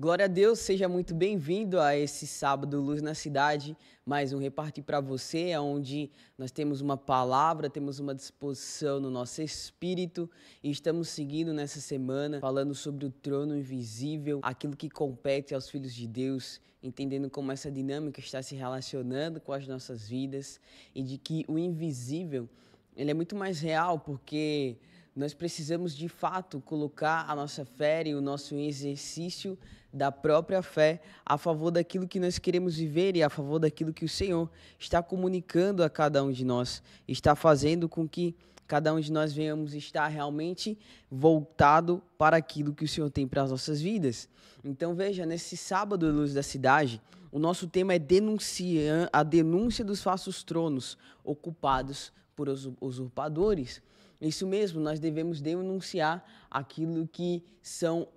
Glória a Deus, seja muito bem-vindo a esse sábado Luz na Cidade, mais um Repartir para você, onde nós temos uma palavra, temos uma disposição no nosso espírito e estamos seguindo nessa semana falando sobre o trono invisível, aquilo que compete aos filhos de Deus, entendendo como essa dinâmica está se relacionando com as nossas vidas e de que o invisível, ele é muito mais real porque nós precisamos de fato colocar a nossa fé e o nosso exercício da própria fé a favor daquilo que nós queremos viver e a favor daquilo que o Senhor está comunicando a cada um de nós, está fazendo com que cada um de nós venhamos estar realmente voltado para aquilo que o Senhor tem para as nossas vidas. Então veja, nesse sábado Luz da Cidade, o nosso tema é a denúncia dos falsos tronos ocupados por usurpadores. Isso mesmo, nós devemos denunciar aquilo que são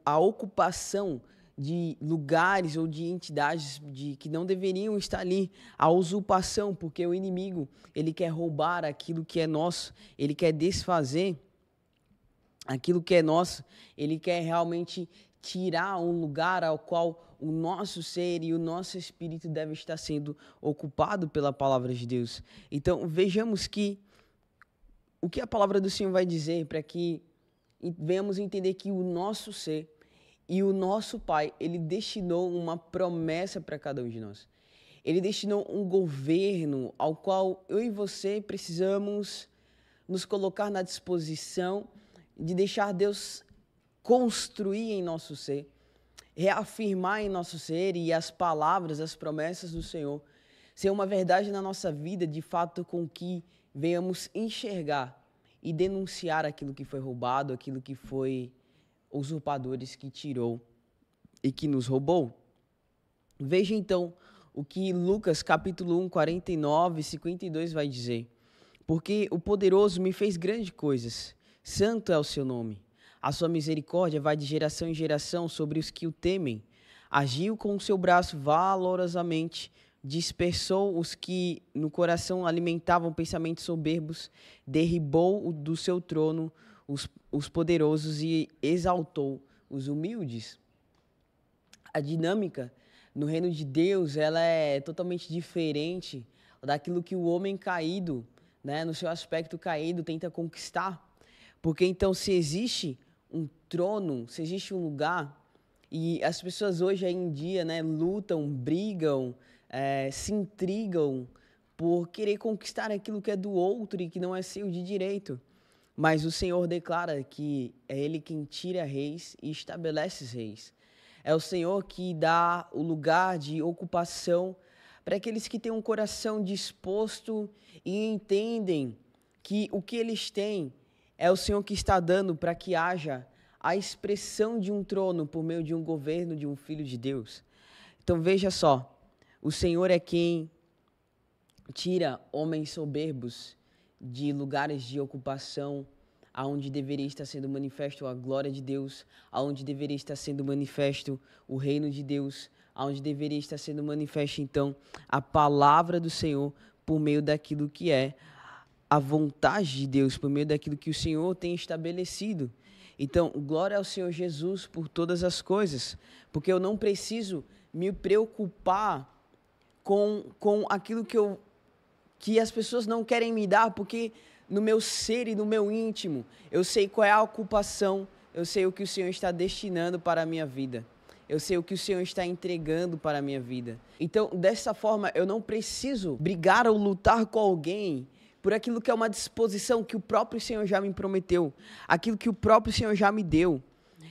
a ocupação de lugares ou de entidades que não deveriam estar ali, a usurpação, porque o inimigo, ele quer roubar aquilo que é nosso, ele quer desfazer aquilo que é nosso, ele quer realmente tirar um lugar ao qual o nosso ser e o nosso espírito deve estar sendo ocupado pela palavra de Deus. Então, vejamos o que a palavra do Senhor vai dizer para que venhamos entender que o nosso ser e o nosso Pai, ele destinou uma promessa para cada um de nós. Ele destinou um governo ao qual eu e você precisamos nos colocar na disposição de deixar Deus construir em nosso ser, reafirmar em nosso ser e as palavras, as promessas do Senhor ser uma verdade na nossa vida, de fato com que venhamos enxergar e denunciar aquilo que foi roubado, aquilo que foi usurpadores que tirou e que nos roubou. Veja então o que Lucas capítulo 1, 49 e 52 vai dizer. Porque o poderoso me fez grandes coisas, santo é o seu nome. A sua misericórdia vai de geração em geração sobre os que o temem. Agiu com o seu braço valorosamente, dispersou os que no coração alimentavam pensamentos soberbos, derribou do seu trono os poderosos e exaltou os humildes. A dinâmica no reino de Deus, ela é totalmente diferente daquilo que o homem caído, né, no seu aspecto caído, tenta conquistar. Porque então, se existe um trono, se existe um lugar, e as pessoas hoje em dia, né, lutam, brigam, se intrigam por querer conquistar aquilo que é do outro e que não é seu de direito. Mas o Senhor declara que é Ele quem tira reis e estabelece reis. É o Senhor que dá o lugar de ocupação para aqueles que têm um coração disposto e entendem que o que eles têm é o Senhor que está dando para que haja a expressão de um trono por meio de um governo de um filho de Deus. Então veja só, o Senhor é quem tira homens soberbos de lugares de ocupação, aonde deveria estar sendo manifesto a glória de Deus, aonde deveria estar sendo manifesto o reino de Deus, aonde deveria estar sendo manifesto então a palavra do Senhor por meio daquilo que é a vontade de Deus, por meio daquilo que o Senhor tem estabelecido. Então, glória ao Senhor Jesus por todas as coisas, porque eu não preciso me preocupar com aquilo que as pessoas não querem me dar, porque no meu ser e no meu íntimo, eu sei qual é a ocupação, eu sei o que o Senhor está destinando para a minha vida. Eu sei o que o Senhor está entregando para a minha vida. Então, dessa forma, eu não preciso brigar ou lutar com alguém por aquilo que é uma disposição que o próprio Senhor já me prometeu, aquilo que o próprio Senhor já me deu.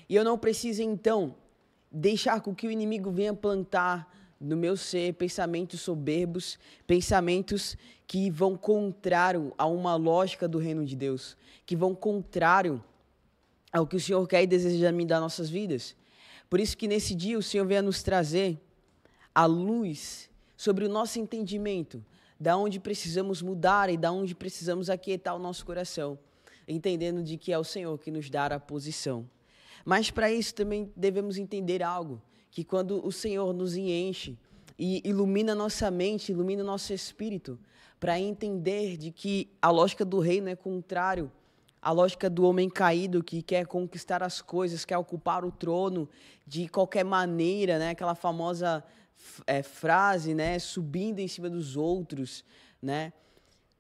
E eu não preciso, então, deixar com que o inimigo venha plantar no meu ser pensamentos soberbos, pensamentos que vão contrário a uma lógica do reino de Deus, que vão contrário ao que o Senhor quer e deseja me dar nas nossas vidas. Por isso que nesse dia o Senhor venha nos trazer a luz sobre o nosso entendimento, da onde precisamos mudar e da onde precisamos aquietar o nosso coração, entendendo de que é o Senhor que nos dá a posição. Mas para isso também devemos entender algo, que quando o Senhor nos enche e ilumina nossa mente, ilumina nosso espírito, para entender de que a lógica do reino é contrário a lógica do homem caído que quer conquistar as coisas, quer ocupar o trono de qualquer maneira, né? Aquela famosa frase, né? Subindo em cima dos outros, né?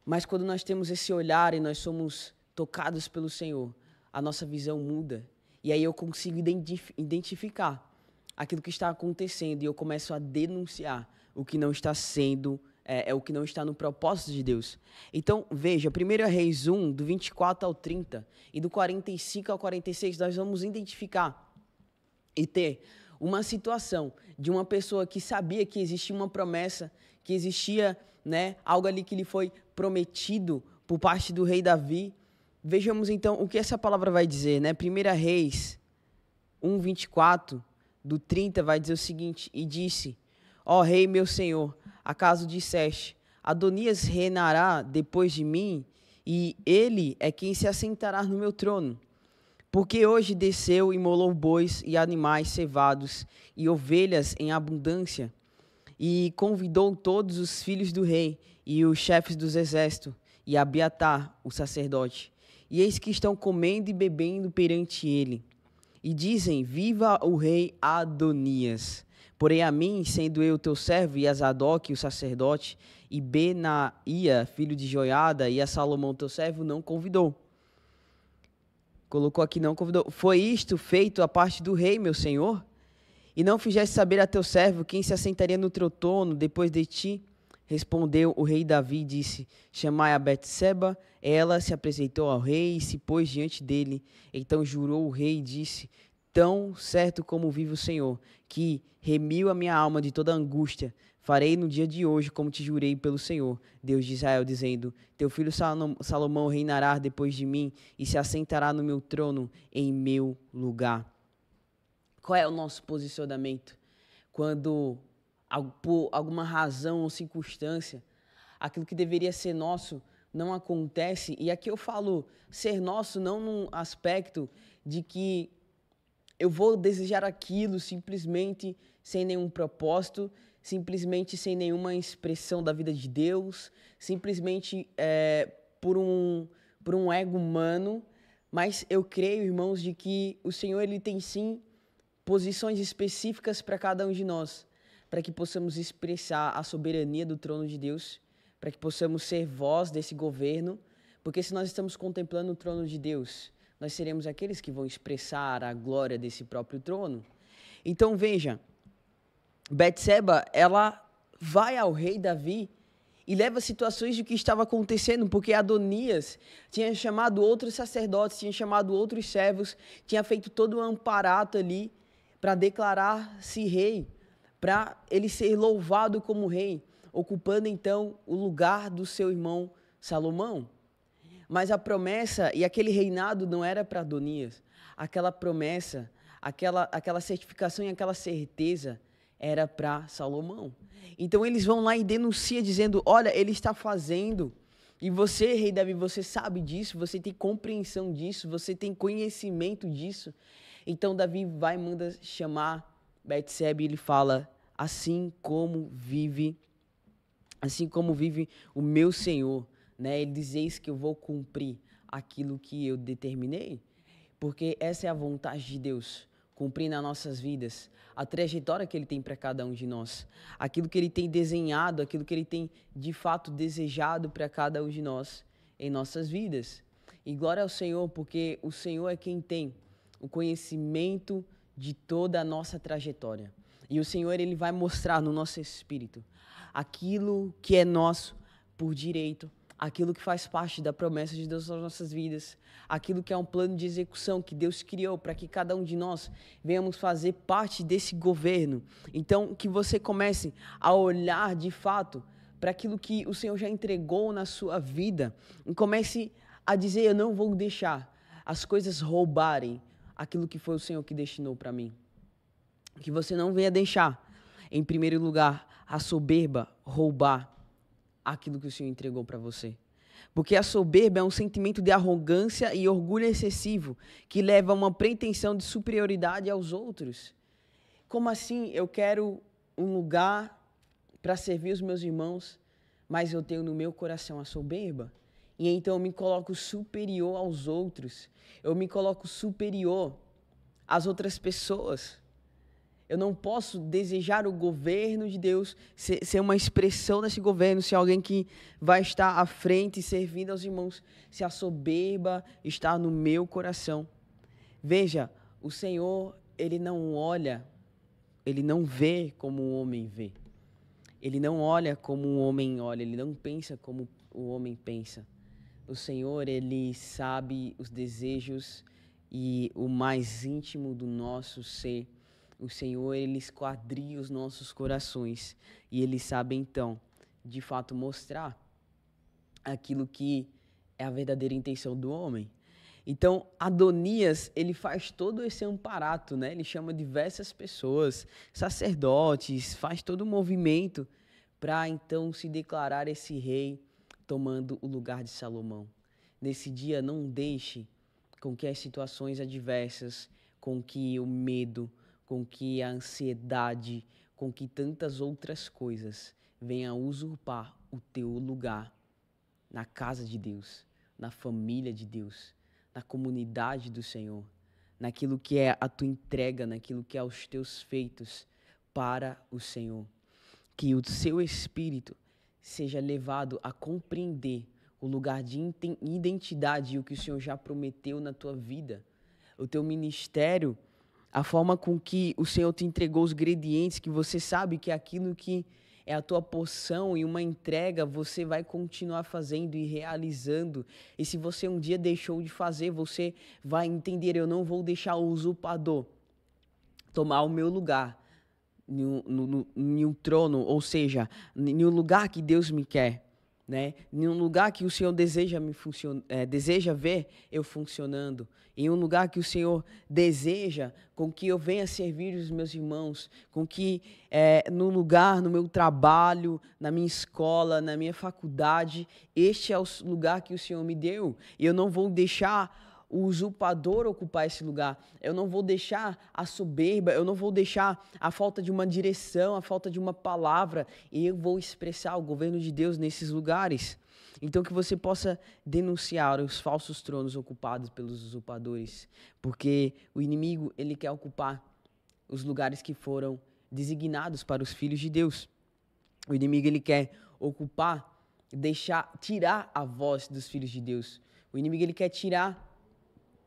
Mas quando nós temos esse olhar e nós somos tocados pelo Senhor, a nossa visão muda. E aí eu consigo identificar aquilo que está acontecendo e eu começo a denunciar o que não está sendo, o que não está no propósito de Deus. Então, veja, 1 Reis 1, do 24 ao 30 e do 45 ao 46, nós vamos identificar e ter uma situação de uma pessoa que sabia que existia uma promessa, que existia, né, algo ali que lhe foi prometido por parte do rei Davi. Vejamos então o que essa palavra vai dizer, né? 1 Reis 1, 24, do 30, vai dizer o seguinte: E disse, ó rei meu senhor, acaso disseste, Adonias reinará depois de mim, e ele é quem se assentará no meu trono? Porque hoje desceu e imolou bois e animais cevados e ovelhas em abundância, e convidou todos os filhos do rei e os chefes dos exércitos, e Abiatar, o sacerdote. E eis que estão comendo e bebendo perante ele. E dizem, viva o rei Adonias. Porém a mim, sendo eu teu servo, e a Zadok, o sacerdote, e Benaia, filho de Joiada, e a Salomão, teu servo, não convidou. Colocou aqui, não convidou. Foi isto feito a parte do rei, meu senhor? E não fizeste saber a teu servo quem se assentaria no teu trono depois de ti? Respondeu o rei Davi e disse, chamai a Betseba. Ela se apresentou ao rei e se pôs diante dele. Então jurou o rei e disse, tão certo como vive o Senhor, que remiu a minha alma de toda angústia, farei no dia de hoje como te jurei pelo Senhor, Deus de Israel, dizendo, teu filho Salomão reinará depois de mim e se assentará no meu trono em meu lugar. Qual é o nosso posicionamento quando, por alguma razão ou circunstância, aquilo que deveria ser nosso não acontece? E aqui eu falo ser nosso não num aspecto de que eu vou desejar aquilo simplesmente sem nenhum propósito, simplesmente sem nenhuma expressão da vida de Deus, simplesmente por um ego humano, mas eu creio, irmãos, de que o Senhor ele tem sim posições específicas para cada um de nós, para que possamos expressar a soberania do trono de Deus, para que possamos ser voz desse governo, porque se nós estamos contemplando o trono de Deus, nós seremos aqueles que vão expressar a glória desse próprio trono. Então veja, Betseba, ela vai ao rei Davi e leva situações de que estava acontecendo, porque Adonias tinha chamado outros sacerdotes, tinha chamado outros servos, tinha feito todo um aparato ali para declarar-se rei, para ele ser louvado como rei, ocupando então o lugar do seu irmão Salomão. Mas a promessa e aquele reinado não era para Adonias. Aquela promessa, aquela certificação e aquela certeza era para Salomão. Então eles vão lá e denunciam dizendo, olha, ele está fazendo. E você, rei Davi, você sabe disso, você tem compreensão disso, você tem conhecimento disso. Então Davi vai e manda chamar Betseba e ele fala, assim como vive o meu Senhor, né? Ele diz, eis que eu vou cumprir aquilo que eu determinei, porque essa é a vontade de Deus, cumprir nas nossas vidas a trajetória que Ele tem para cada um de nós, aquilo que Ele tem desenhado, aquilo que Ele tem de fato desejado para cada um de nós em nossas vidas. E glória ao Senhor, porque o Senhor é quem tem o conhecimento de toda a nossa trajetória. E o Senhor, Ele vai mostrar no nosso espírito aquilo que é nosso por direito, aquilo que faz parte da promessa de Deus nas nossas vidas, aquilo que é um plano de execução que Deus criou para que cada um de nós venhamos fazer parte desse governo. Então, que você comece a olhar de fato para aquilo que o Senhor já entregou na sua vida e comece a dizer, eu não vou deixar as coisas roubarem aquilo que foi o Senhor que destinou para mim. Que você não venha deixar, em primeiro lugar, a soberba roubar aquilo que o Senhor entregou para você. Porque a soberba é um sentimento de arrogância e orgulho excessivo que leva a uma pretensão de superioridade aos outros. Como assim? Eu quero um lugar para servir os meus irmãos, mas eu tenho no meu coração a soberba. e então eu me coloco superior aos outros, eu me coloco superior às outras pessoas. Eu não posso desejar o governo de Deus, ser uma expressão desse governo, ser alguém que vai estar à frente servindo aos irmãos, se a soberba está no meu coração. Veja, o Senhor, Ele não olha, Ele não vê como o homem vê. Ele não olha como o homem olha, Ele não pensa como o homem pensa. O Senhor, Ele sabe os desejos e o mais íntimo do nosso ser. O Senhor, Ele esquadria os nossos corações e Ele sabe, então, de fato mostrar aquilo que é a verdadeira intenção do homem. Então, Adonias, ele faz todo esse amparato, né? Ele chama diversas pessoas, sacerdotes, faz todo o movimento para, então, se declarar esse rei tomando o lugar de Salomão. Nesse dia, não deixe com que as situações adversas, com que o medo, com que a ansiedade, com que tantas outras coisas venham usurpar o teu lugar na casa de Deus, na família de Deus, na comunidade do Senhor, naquilo que é a tua entrega, naquilo que é os teus feitos para o Senhor. Que o seu espírito seja levado a compreender o lugar de identidade e o que o Senhor já prometeu na tua vida. O teu ministério, a forma com que o Senhor te entregou os ingredientes, que você sabe que é aquilo que é a tua porção e uma entrega, você vai continuar fazendo e realizando. E se você um dia deixou de fazer, você vai entender, eu não vou deixar o usurpador tomar o meu lugar em um trono, ou seja, em um lugar que Deus me quer. Né? Em um lugar que o Senhor deseja ver eu funcionando, em um lugar que o Senhor deseja com que eu venha servir os meus irmãos, com que no lugar, no meu trabalho, na minha escola, na minha faculdade, este é o lugar que o Senhor me deu, e eu não vou deixar o usurpador ocupar esse lugar, eu não vou deixar a soberba, eu não vou deixar a falta de uma direção, a falta de uma palavra, e eu vou expressar o governo de Deus nesses lugares. Então que você possa denunciar os falsos tronos ocupados pelos usurpadores, porque o inimigo, ele quer ocupar os lugares que foram designados para os filhos de Deus. O inimigo, ele quer ocupar, tirar a voz dos filhos de Deus. O inimigo, ele quer tirar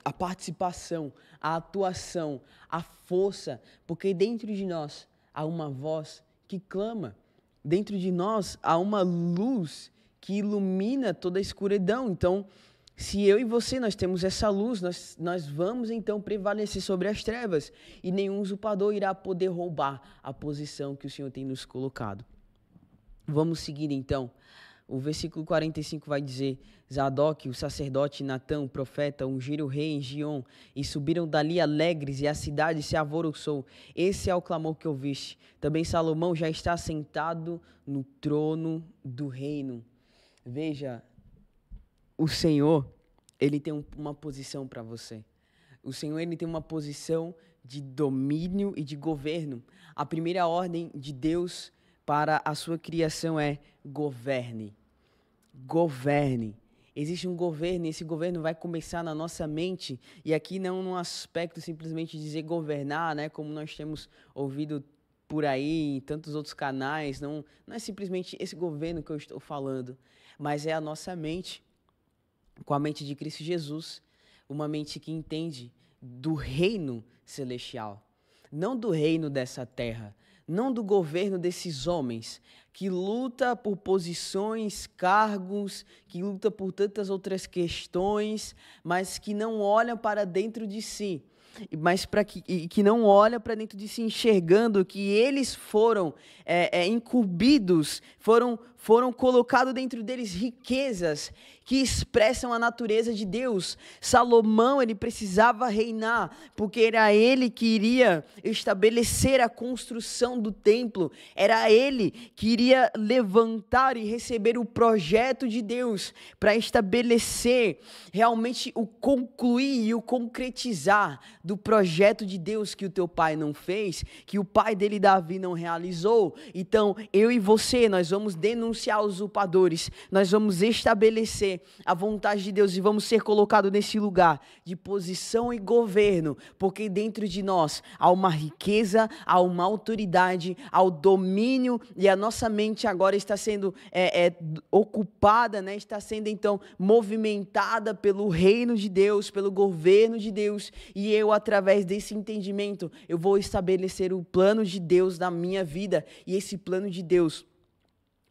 a participação, a atuação, a força, porque dentro de nós há uma voz que clama, dentro de nós há uma luz que ilumina toda a escuridão. Então, se eu e você, nós temos essa luz, nós vamos então prevalecer sobre as trevas, e nenhum usurpador irá poder roubar a posição que o Senhor tem nos colocado. Vamos seguir então. O versículo 45 vai dizer: Zadok, o sacerdote, e Natã, o profeta, ungiram o rei em Gion, e subiram dali alegres, e a cidade se alvoroçou. Esse é o clamor que ouviste. Também Salomão já está sentado no trono do reino. Veja, o Senhor, ele tem uma posição para você. O Senhor, ele tem uma posição de domínio e de governo. A primeira ordem de Deus para a sua criação é: governe. Governe. Existe um governo, e esse governo vai começar na nossa mente, e aqui não num aspecto simplesmente de dizer governar, né, como nós temos ouvido por aí em tantos outros canais, não é simplesmente esse governo que eu estou falando, mas é a nossa mente, com a mente de Cristo Jesus, uma mente que entende do reino celestial, não do reino dessa terra, não do governo desses homens, que luta por posições, cargos, que luta por tantas outras questões, mas que não olham para dentro de si, mas que não olha para dentro de si enxergando que eles foram incumbidos, foram colocados dentro deles riquezas que expressam a natureza de Deus. Salomão, ele precisava reinar, porque era ele que iria estabelecer a construção do templo, era ele que iria levantar e receber o projeto de Deus para estabelecer realmente o concluir e o concretizar do projeto de Deus que o teu pai não fez, que o pai dele, Davi, não realizou. Então, eu e você, nós vamos denunciar denunciar usurpadores, nós vamos estabelecer a vontade de Deus e vamos ser colocados nesse lugar de posição e governo, porque dentro de nós há uma riqueza, há uma autoridade, há o domínio, e a nossa mente agora está sendo ocupada, né? Está sendo então movimentada pelo reino de Deus, pelo governo de Deus, e eu, através desse entendimento, eu vou estabelecer o plano de Deus na minha vida, e esse plano de Deus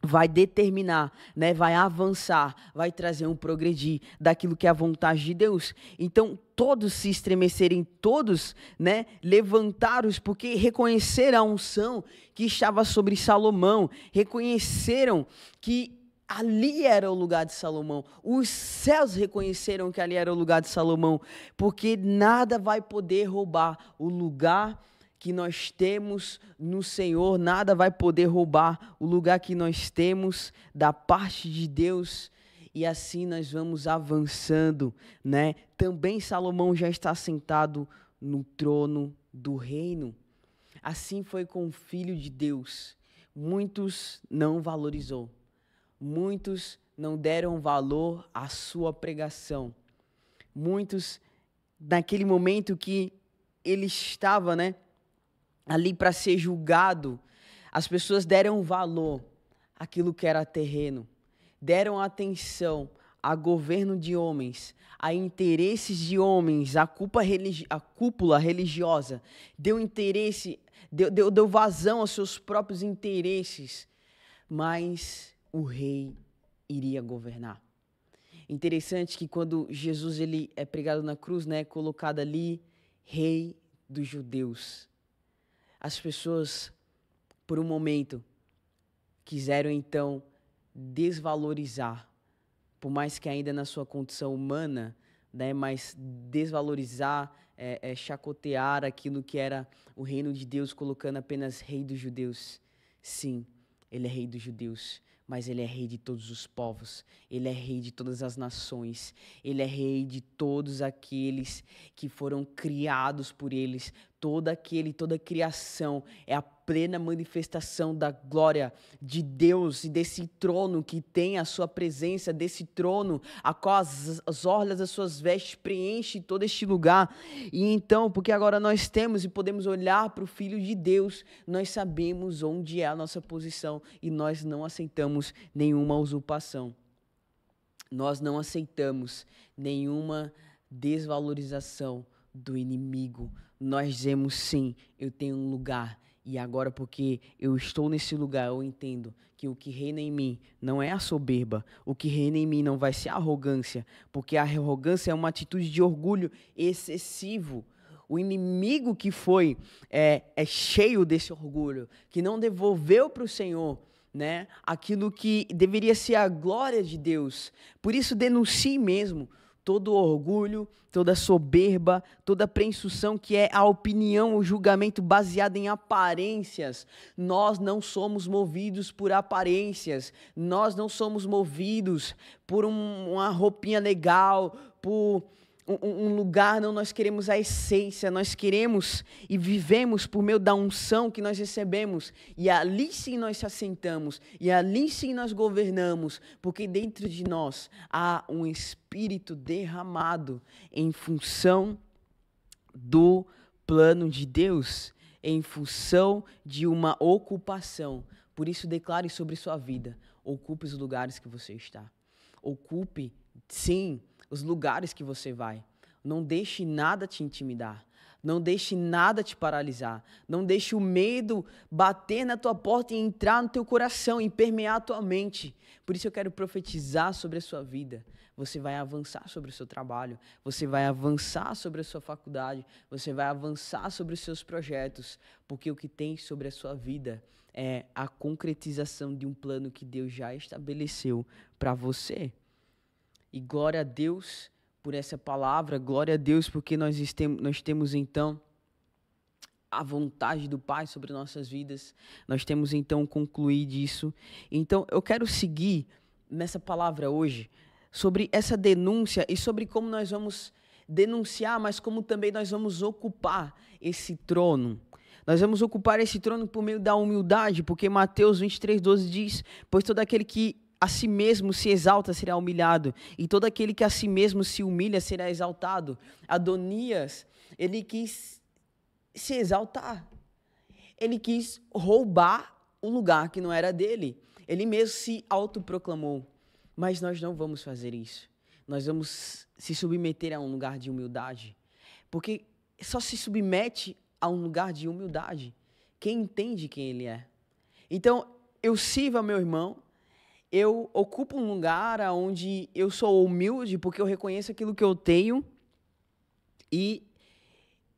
vai determinar, né, vai avançar, vai trazer um progredir daquilo que é a vontade de Deus. Então, todos se estremecerem, todos, né, levantaram-se, porque reconheceram a unção que estava sobre Salomão, reconheceram que ali era o lugar de Salomão. Os céus reconheceram que ali era o lugar de Salomão, porque nada vai poder roubar o lugar que nós temos no Senhor, nada vai poder roubar o lugar que nós temos da parte de Deus, e assim nós vamos avançando, né? Também Salomão já está sentado no trono do reino. Assim foi com o Filho de Deus. Muitos não valorizou, muitos não deram valor à sua pregação. Muitos, naquele momento que ele estava, né, ali para ser julgado, as pessoas deram valor àquilo que era terreno, deram atenção a governo de homens, a interesses de homens, a cúpula religiosa, deu interesse, deu vazão aos seus próprios interesses, mas o rei iria governar. Interessante que quando Jesus ele é pregado na cruz, né, colocado ali, rei dos judeus, as pessoas, por um momento, quiseram então desvalorizar, por mais que ainda na sua condição humana, né, mas desvalorizar, chacotear aquilo que era o reino de Deus, colocando apenas rei dos judeus. Sim, ele é rei dos judeus, mas ele é rei de todos os povos, ele é rei de todas as nações, ele é rei de todos aqueles que foram criados por eles, toda a criação é a plena manifestação da glória de Deus e desse trono que tem a sua presença, desse trono a qual as orlas das suas vestes preenchem todo este lugar. E então, porque agora nós temos e podemos olhar para o Filho de Deus, nós sabemos onde é a nossa posição e nós não aceitamos nenhuma usurpação. Nós não aceitamos nenhuma desvalorização do inimigo. Nós dizemos sim, eu tenho um lugar, e agora porque eu estou nesse lugar, eu entendo que o que reina em mim não é a soberba, o que reina em mim não vai ser a arrogância, porque a arrogância é uma atitude de orgulho excessivo. O inimigo que foi cheio desse orgulho, que não devolveu para o Senhor, né, aquilo que deveria ser a glória de Deus. Por isso denuncie mesmo todo orgulho, toda soberba, toda presunção que é a opinião, o julgamento baseado em aparências. Nós não somos movidos por aparências, nós não somos movidos por uma roupinha legal, por um lugar, não, nós queremos a essência, nós queremos e vivemos por meio da unção que nós recebemos, e ali sim nós se assentamos, e ali sim nós governamos, porque dentro de nós há um Espírito derramado em função do plano de Deus, em função de uma ocupação. Por isso declare sobre sua vida, ocupe os lugares que você está, ocupe, sim, os lugares que você vai. Não deixe nada te intimidar. Não deixe nada te paralisar. Não deixe o medo bater na tua porta e entrar no teu coração e permear a tua mente. Por isso eu quero profetizar sobre a sua vida. Você vai avançar sobre o seu trabalho. Você vai avançar sobre a sua faculdade. Você vai avançar sobre os seus projetos. Porque o que tem sobre a sua vida é a concretização de um plano que Deus já estabeleceu para você. E glória a Deus por essa palavra, glória a Deus porque nós temos então a vontade do Pai sobre nossas vidas, nós temos então concluído isso. Então eu quero seguir nessa palavra hoje sobre essa denúncia e sobre como nós vamos denunciar, mas como também nós vamos ocupar esse trono. Nós vamos ocupar esse trono por meio da humildade, porque Mateus 23:12 diz: pois todo aquele que a si mesmo se exalta será humilhado, e todo aquele que a si mesmo se humilha será exaltado. Adonias, ele quis se exaltar. Ele quis roubar o lugar que não era dele. Ele mesmo se autoproclamou. Mas nós não vamos fazer isso. Nós vamos se submeter a um lugar de humildade. Porque só se submete a um lugar de humildade quem entende quem ele é. Então, eu sirvo meu irmão, eu ocupo um lugar onde eu sou humilde porque eu reconheço aquilo que eu tenho e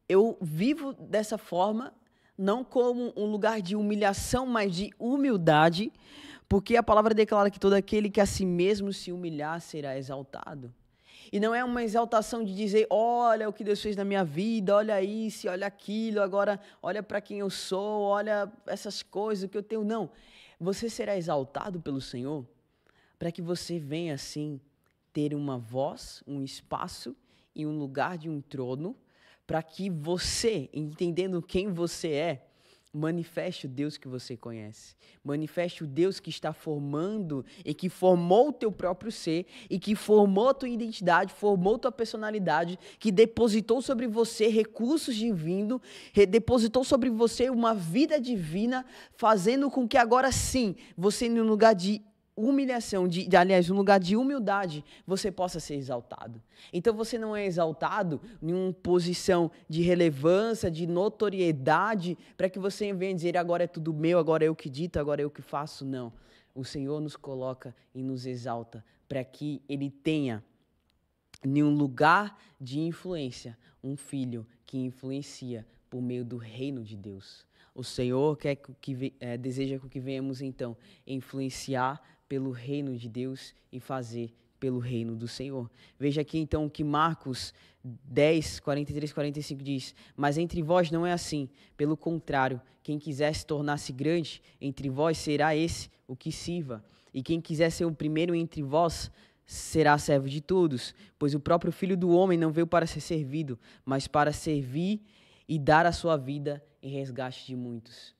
eu vivo dessa forma, não como um lugar de humilhação, mas de humildade, porque a palavra declara que todo aquele que a si mesmo se humilhar será exaltado. E não é uma exaltação de dizer, olha o que Deus fez na minha vida, olha isso, olha aquilo, agora olha para quem eu sou, olha essas coisas que eu tenho. Não, você será exaltado pelo Senhor para que você venha assim ter uma voz, um espaço e um lugar de um trono, para que você, entendendo quem você é, manifeste o Deus que você conhece. Manifeste o Deus que está formando e que formou o teu próprio ser e que formou a tua identidade, formou a tua personalidade, que depositou sobre você recursos divinos, depositou sobre você uma vida divina, fazendo com que agora sim, você em um lugar de humilhação, aliás, um lugar de humildade, você possa ser exaltado. Então você não é exaltado em uma posição de relevância, de notoriedade, para que você venha dizer, agora é tudo meu, agora é eu que dito, agora é eu que faço. Não. O Senhor nos coloca e nos exalta para que Ele tenha em um lugar de influência um filho que influencia por meio do reino de Deus. O Senhor deseja que venhamos então influenciar pelo reino de Deus e fazer pelo reino do Senhor. Veja aqui então o que Marcos 10, 43, 45 diz: mas entre vós não é assim, pelo contrário, quem quiser se tornar-se grande entre vós será esse o que sirva, e quem quiser ser o primeiro entre vós será servo de todos, pois o próprio Filho do Homem não veio para ser servido, mas para servir e dar a sua vida em resgate de muitos.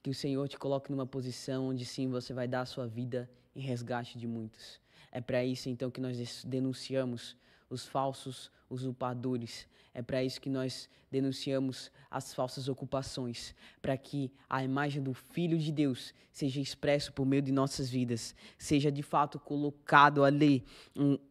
Que o Senhor te coloque numa posição onde sim você vai dar a sua vida em resgate de muitos. É para isso então que nós denunciamos os falsos usurpadores. É para isso que nós denunciamos as falsas ocupações, para que a imagem do Filho de Deus seja expresso por meio de nossas vidas, seja de fato colocado ali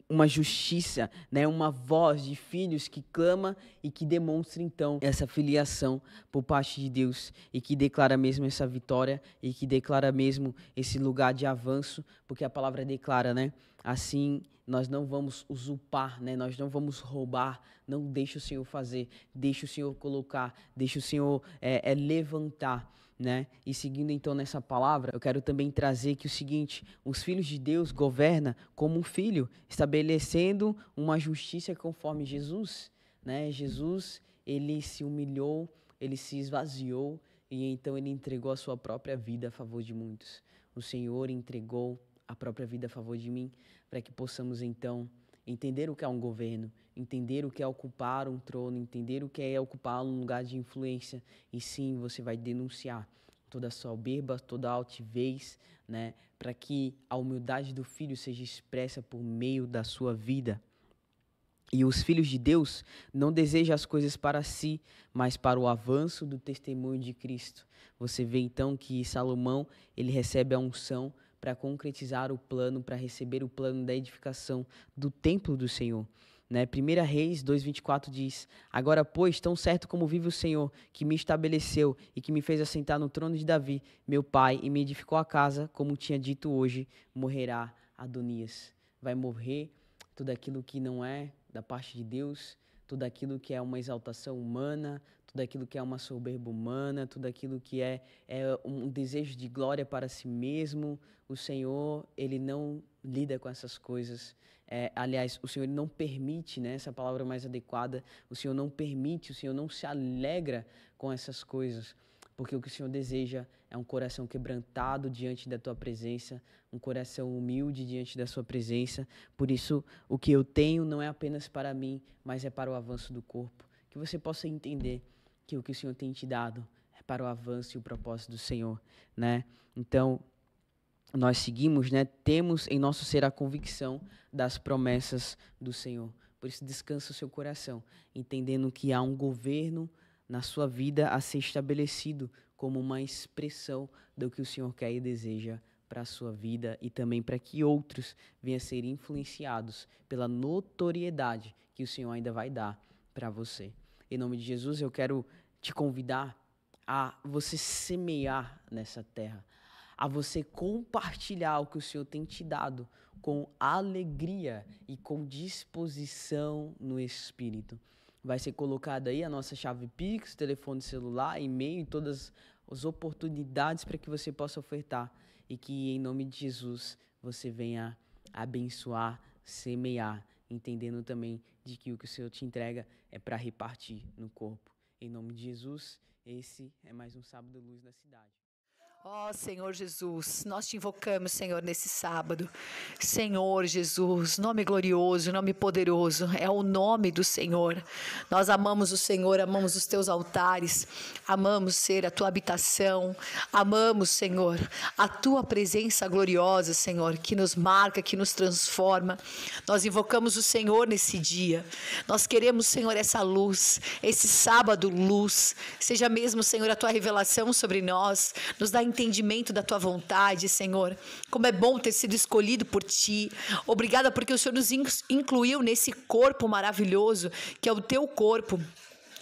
uma justiça, né, uma voz de filhos que clama e que demonstra então essa filiação por parte de Deus e que declara mesmo essa vitória e que declara mesmo esse lugar de avanço, porque a palavra declara, né, assim nós não vamos usurpar, né? Nós não vamos roubar, não deixa o Senhor fazer, deixa o Senhor colocar, deixa o Senhor levantar, né? E seguindo então nessa palavra, eu quero também trazer que o seguinte: os filhos de Deus governam como um filho, estabelecendo uma justiça conforme Jesus, né? Jesus, ele se humilhou, ele se esvaziou e então ele entregou a sua própria vida a favor de muitos. O Senhor entregou a própria vida a favor de mim, para que possamos então entender o que é um governo, entender o que é ocupar um trono, entender o que é ocupar um lugar de influência. E sim, você vai denunciar toda a soberba, toda a altivez, né, para que a humildade do filho seja expressa por meio da sua vida. E os filhos de Deus não desejam as coisas para si, mas para o avanço do testemunho de Cristo. Você vê então que Salomão, ele recebe a unção para concretizar o plano, para receber o plano da edificação do templo do Senhor. Né? 1 Reis 2,24 diz: agora, pois, tão certo como vive o Senhor, que me estabeleceu e que me fez assentar no trono de Davi, meu pai, e me edificou a casa, como tinha dito hoje, morrerá Adonias. Vai morrer tudo aquilo que não é da parte de Deus, tudo aquilo que é uma exaltação humana, tudo aquilo que é uma soberba humana, tudo aquilo que é um desejo de glória para si mesmo. O Senhor, ele não lida com essas coisas. Aliás, o Senhor ele não permite, né, essa palavra mais adequada, o Senhor não permite, o Senhor não se alegra com essas coisas, porque o que o Senhor deseja é um coração quebrantado diante da tua presença, um coração humilde diante da sua presença. Por isso, o que eu tenho não é apenas para mim, mas é para o avanço do corpo. Que você possa entender que o que o Senhor tem te dado é para o avanço e o propósito do Senhor, né? Então, nós seguimos, né? Temos em nosso ser a convicção das promessas do Senhor. Por isso, descansa o seu coração, entendendo que há um governo na sua vida a ser estabelecido como uma expressão do que o Senhor quer e deseja para a sua vida e também para que outros venham a ser influenciados pela notoriedade que o Senhor ainda vai dar para você. Em nome de Jesus, eu quero te convidar a você semear nessa terra, a você compartilhar o que o Senhor tem te dado com alegria e com disposição no Espírito. Vai ser colocada aí a nossa chave Pix, telefone celular, e-mail e todas as oportunidades para que você possa ofertar e que, em nome de Jesus, você venha abençoar, semear, entendendo também de que o que o Senhor te entrega é para repartir no corpo. Em nome de Jesus, esse é mais um Sábado Luz na Cidade. Ó Senhor Jesus, nós te invocamos, Senhor, nesse sábado. Senhor Jesus, nome glorioso, nome poderoso, é o nome do Senhor. Nós amamos o Senhor, amamos os teus altares, amamos ser a tua habitação, amamos, Senhor, a tua presença gloriosa, Senhor, que nos marca, que nos transforma. Nós invocamos o Senhor nesse dia. Nós queremos, Senhor, essa luz, esse sábado luz, seja mesmo, Senhor, a tua revelação sobre nós, nos dá entendimento da tua vontade, Senhor. Como é bom ter sido escolhido por ti. Obrigada porque o Senhor nos incluiu nesse corpo maravilhoso que é o teu corpo.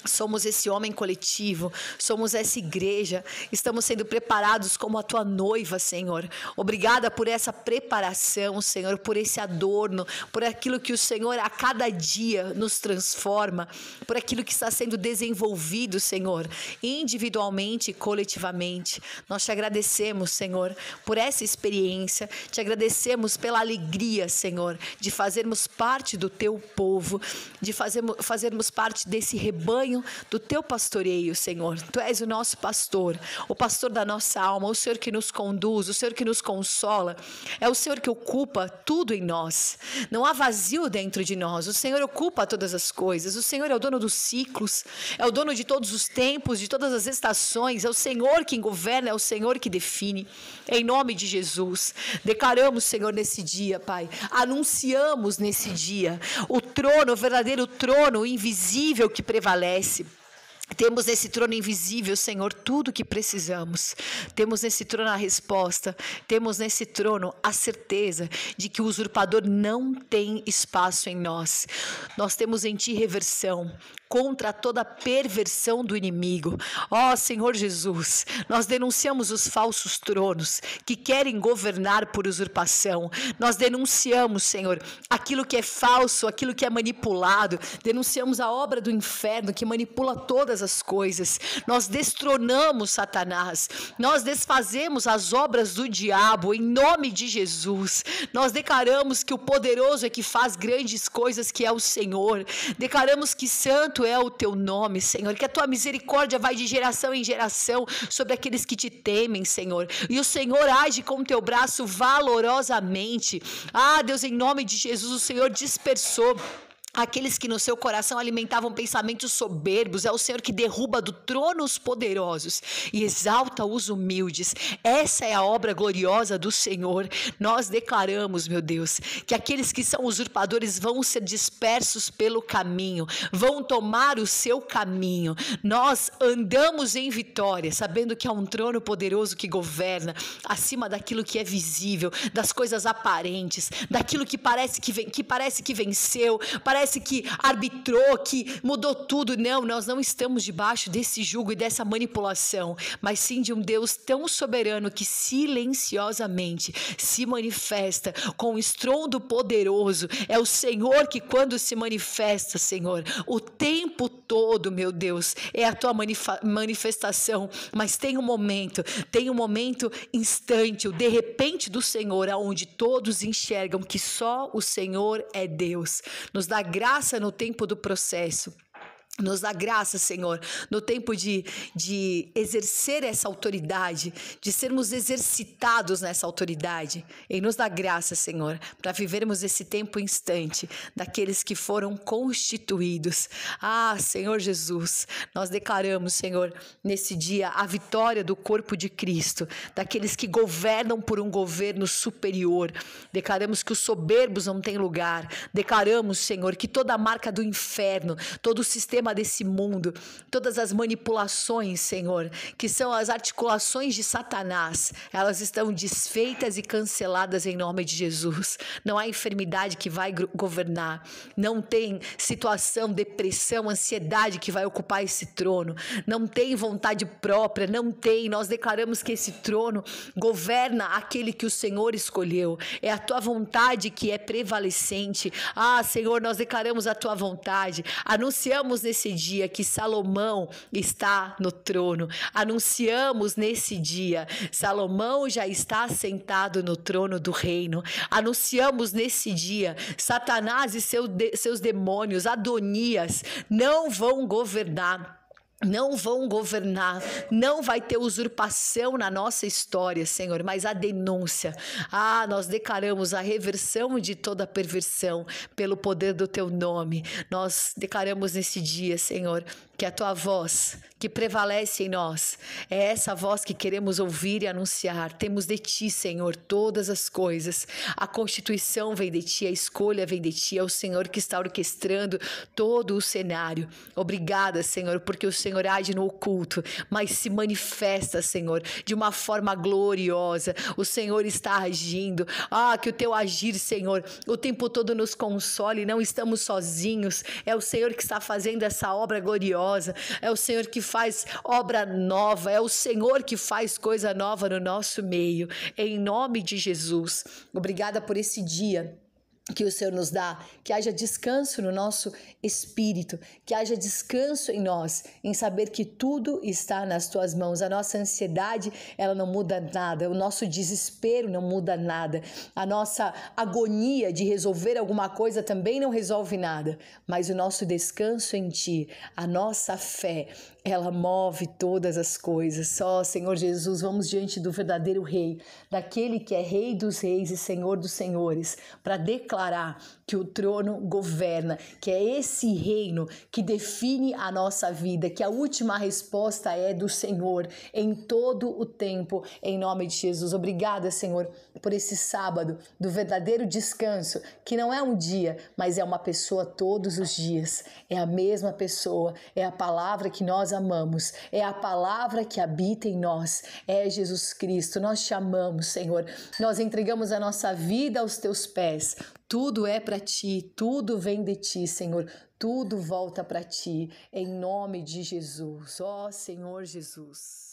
Somos esse homem coletivo, somos essa igreja, estamos sendo preparados como a tua noiva, Senhor. Obrigada por essa preparação, Senhor, por esse adorno, por aquilo que o Senhor a cada dia nos transforma, por aquilo que está sendo desenvolvido, Senhor, individualmente e coletivamente. Nós te agradecemos, Senhor, por essa experiência, te agradecemos pela alegria, Senhor, de fazermos parte do teu povo, de fazermos parte desse rebanho do teu pastoreio, Senhor. Tu és o nosso pastor, o pastor da nossa alma, o Senhor que nos conduz, o Senhor que nos consola, é o Senhor que ocupa tudo em nós. Não há vazio dentro de nós, o Senhor ocupa todas as coisas, o Senhor é o dono dos ciclos, é o dono de todos os tempos, de todas as estações, é o Senhor quem governa, é o Senhor que define. Em nome de Jesus, declaramos, Senhor, nesse dia, Pai, anunciamos nesse dia o trono, o verdadeiro trono, o invisível que prevalece. Temos nesse trono invisível, Senhor, tudo o que precisamos. Temos nesse trono a resposta. Temos nesse trono a certeza de que o usurpador não tem espaço em nós. Nós temos em ti reversão contra toda a perversão do inimigo. Ó Senhor Jesus, nós denunciamos os falsos tronos que querem governar por usurpação. Nós denunciamos, Senhor, aquilo que é falso, aquilo que é manipulado. Denunciamos a obra do inferno que manipula todas as coisas. Nós destronamos Satanás. Nós desfazemos as obras do diabo em nome de Jesus. Nós declaramos que o poderoso é que faz grandes coisas, que é o Senhor. Declaramos que santo é o teu nome, Senhor, que a tua misericórdia vai de geração em geração sobre aqueles que te temem, Senhor, e o Senhor age com o teu braço valorosamente. Ah, Deus, em nome de Jesus, o Senhor dispersou aqueles que no seu coração alimentavam pensamentos soberbos. É o Senhor que derruba do trono os poderosos e exalta os humildes. Essa é a obra gloriosa do Senhor. Nós declaramos, meu Deus, que aqueles que são usurpadores vão ser dispersos pelo caminho, vão tomar o seu caminho. Nós andamos em vitória, sabendo que há um trono poderoso que governa acima daquilo que é visível, das coisas aparentes, daquilo que parece que venceu, parece que arbitrou, que mudou tudo. Não, nós não estamos debaixo desse jugo e dessa manipulação, mas sim de um Deus tão soberano que silenciosamente se manifesta com um estrondo poderoso. É o Senhor que, quando se manifesta, Senhor, o tempo todo, meu Deus, é a tua manifestação, mas tem um momento instante, o de repente do Senhor, aonde todos enxergam que só o Senhor é Deus. Nos dá graça no tempo do processo. Nos dá graça, Senhor, no tempo de exercer essa autoridade, de sermos exercitados nessa autoridade. E nos dá graça, Senhor, para vivermos esse tempo instante daqueles que foram constituídos. Ah, Senhor Jesus, nós declaramos, Senhor, nesse dia a vitória do corpo de Cristo, daqueles que governam por um governo superior. Declaramos que os soberbos não têm lugar. Declaramos, Senhor, que toda a marca do inferno, todo o sistema desse mundo, todas as manipulações, Senhor, que são as articulações de Satanás, elas estão desfeitas e canceladas em nome de Jesus. Não há enfermidade que vai governar, não tem situação, depressão, ansiedade que vai ocupar esse trono, não tem vontade própria, não tem. Nós declaramos que esse trono governa aquele que o Senhor escolheu, é a tua vontade que é prevalecente. Ah, Senhor, nós declaramos a tua vontade, anunciamos nesse dia que Salomão está no trono, anunciamos nesse dia, Salomão já está sentado no trono do reino, anunciamos nesse dia, Satanás e seus demônios, Adonias, não vão governar. Não vão governar, não vai ter usurpação na nossa história, Senhor, mas a denúncia. Ah, nós declaramos a reversão de toda perversão pelo poder do teu nome. Nós declaramos nesse dia, Senhor, que a tua voz que prevalece em nós é essa voz que queremos ouvir e anunciar. Temos de ti, Senhor, todas as coisas. A constituição vem de ti, a escolha vem de ti, é o Senhor que está orquestrando todo o cenário. Obrigada, Senhor, porque o Senhor age no oculto, mas se manifesta, Senhor, de uma forma gloriosa. O Senhor está agindo. Ah, que o teu agir, Senhor, o tempo todo nos console, não estamos sozinhos. É o Senhor que está fazendo essa obra gloriosa. É o Senhor que faz obra nova, é o Senhor que faz coisa nova no nosso meio, em nome de Jesus. Obrigada por esse dia que o Senhor nos dá, que haja descanso no nosso espírito, que haja descanso em nós, em saber que tudo está nas tuas mãos. A nossa ansiedade, ela não muda nada, o nosso desespero não muda nada, a nossa agonia de resolver alguma coisa também não resolve nada, mas o nosso descanso em ti, a nossa fé, ela move todas as coisas. Só, Senhor Jesus, vamos diante do verdadeiro Rei, daquele que é Rei dos Reis e Senhor dos Senhores, para declarar que o trono governa, que é esse reino que define a nossa vida, que a última resposta é do Senhor em todo o tempo, em nome de Jesus. Obrigada, Senhor, por esse sábado do verdadeiro descanso, que não é um dia, mas é uma pessoa todos os dias. É a mesma pessoa, é a palavra que nós amamos, é a palavra que habita em nós, é Jesus Cristo. Nós te amamos, Senhor, nós entregamos a nossa vida aos teus pés. Tudo é para ti, tudo vem de ti, Senhor, tudo volta para ti, em nome de Jesus. Ó Senhor Jesus.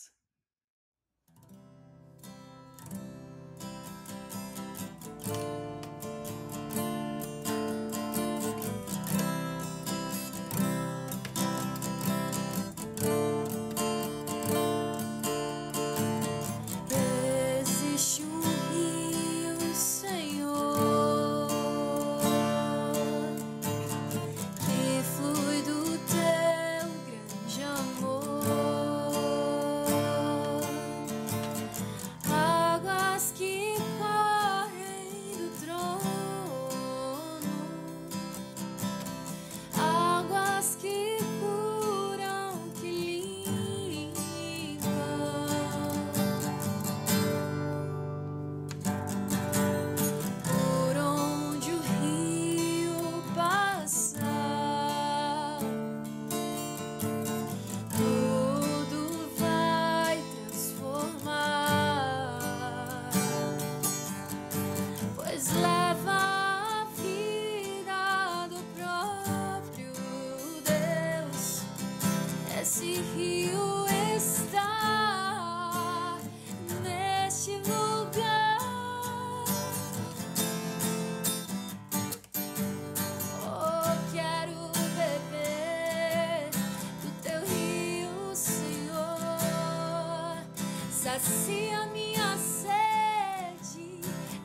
Sacia minha sede,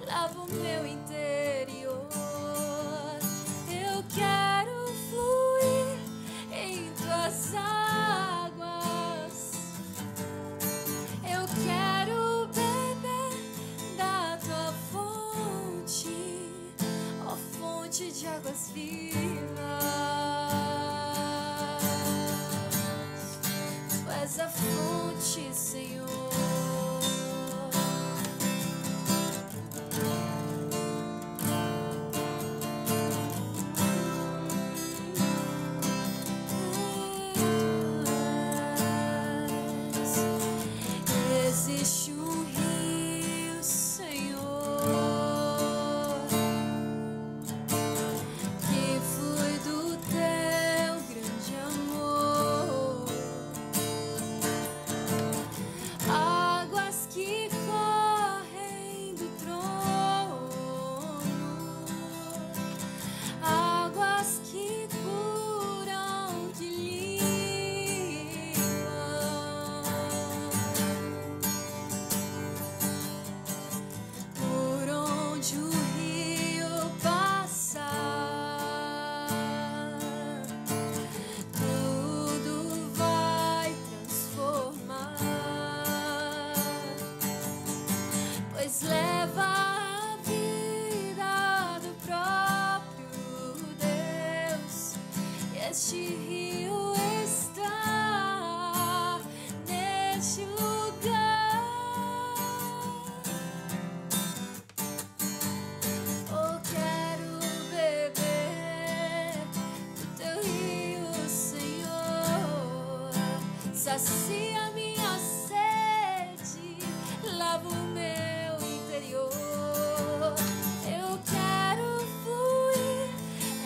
lava o meu interior. Eu quero fluir em tua fonte de águas vivas. Tu és a fonte, Senhor. Existe um rio, Senhor, que flui do teu grande amor, águas que correm do trono, águas que curam, que limpam. Por onde o rio passar, tudo vai transformar, pois leva a vida do próprio Deus. Este rio está neste lugar. Oh, quero beber do teu rio, Senhor. Sacia minha sede, lava o meu interior. Eu quero fluir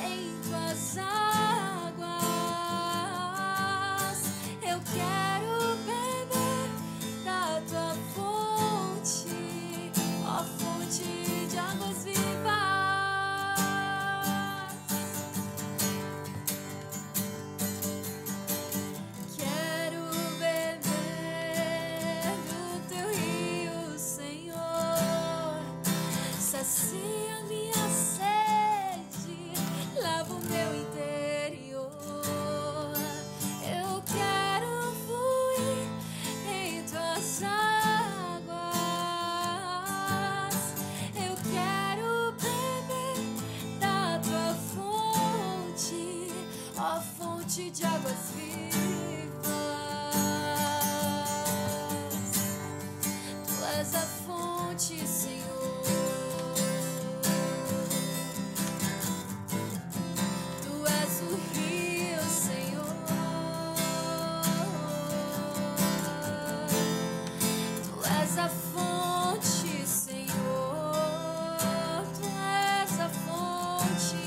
em tuas águas. Eu quero beber da tua fonte, ó fonte de águas vivas. Quero beber do teu rio, Senhor. Sacia minha sede, lava o meu interior. Eu quero fluir em tuas águas. Eu quero beber da tua fonte, ó fonte de águas vivas. Tu és a fonte, Senhor. Tu és o rio, Senhor. Tu és a fonte, Senhor. Tu és a fonte,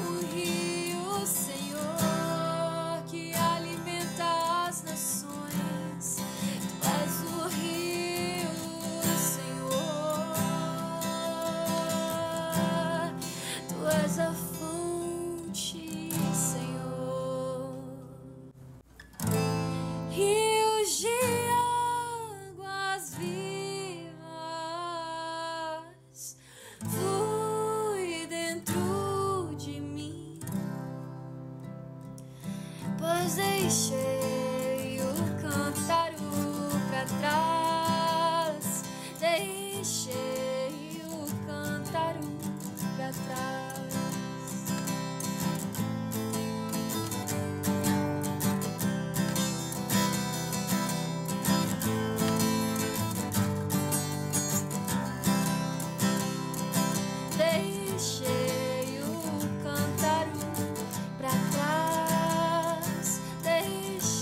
o rio, Senhor, que alimenta as nações. Tu és o rio, Senhor. Tu és a fonte, Senhor. Rios de águas vivas, flui dentro de mim, pois deixei o cântaro pra trás, deixei o cântaro pra trás. Deixei o cântaro pra trás, deixei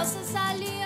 nossas alianças.